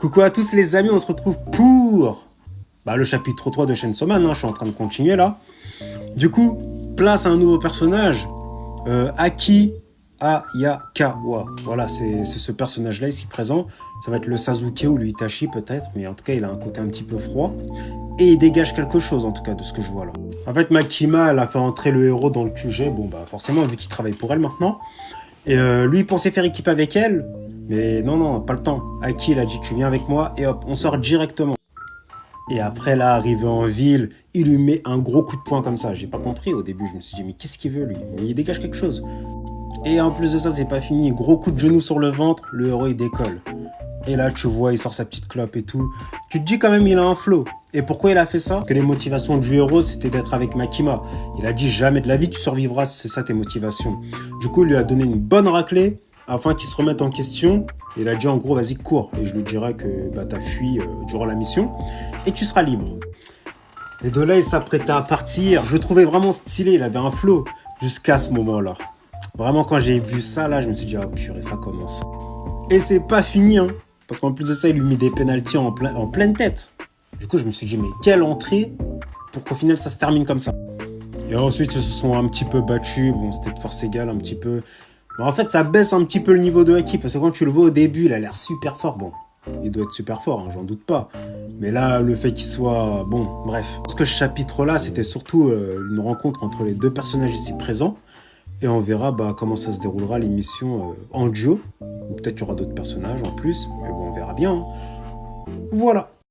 Coucou à tous les amis, on se retrouve pour le chapitre 3 de Chainsaw Man, je suis en train de continuer là. Du coup, place à un nouveau personnage, Aki Ayakawa. Voilà, c'est ce personnage-là ici présent. Ça va être le Sasuke ou le Itachi peut-être, mais en tout cas il a un côté un petit peu froid. Et il dégage quelque chose en tout cas de ce que je vois là. En fait, Makima, elle a fait entrer le héros dans le QG, forcément vu qu'il travaille pour elle maintenant. Et lui, il pensait faire équipe avec elle, mais non, pas le temps. Aki, il a dit, tu viens avec moi, et hop, on sort directement. Et après, là, arrivé en ville, il lui met un gros coup de poing comme ça. J'ai pas compris au début, je me suis dit, mais qu'est-ce qu'il veut, lui? Mais il dégage quelque chose. Et en plus de ça, c'est pas fini. Gros coup de genou sur le ventre, le héros, il décolle. Et là, tu vois, il sort sa petite clope et tout. Tu te dis quand même, il a un flow. Et pourquoi il a fait ça? Parce que les motivations du héros, c'était d'être avec Makima. Il a dit, jamais de la vie, tu survivras, c'est ça tes motivations. Du coup, il lui a donné une bonne raclée afin qu'il se remette en question. Il a dit, en gros, vas-y, cours. Et je lui dirai que t'as fui durant la mission. Et tu seras libre. Et de là, il s'apprêtait à partir. Je le trouvais vraiment stylé, il avait un flow. Jusqu'à ce moment-là. Vraiment, quand j'ai vu ça, là, je me suis dit, ah purée, ça commence. Et c'est pas fini, hein. Parce qu'en plus de ça, il lui met des pénaltys en pleine tête. Du coup, je me suis dit, mais quelle entrée pour qu'au final, ça se termine comme ça. Et ensuite, ils se sont un petit peu battus. Bon, c'était de force égale un petit peu. Mais en fait, ça baisse un petit peu le niveau de Aki. Parce que quand tu le vois au début, il a l'air super fort. Bon, il doit être super fort, hein, j'en doute pas. Mais là, le fait qu'il soit... Bon, bref. Parce que ce chapitre-là, c'était surtout une rencontre entre les deux personnages ici présents. Et on verra comment ça se déroulera l'émission en duo. Ou peut-être qu'il y aura d'autres personnages en plus. Mais bon, on verra bien. Hein. Voilà.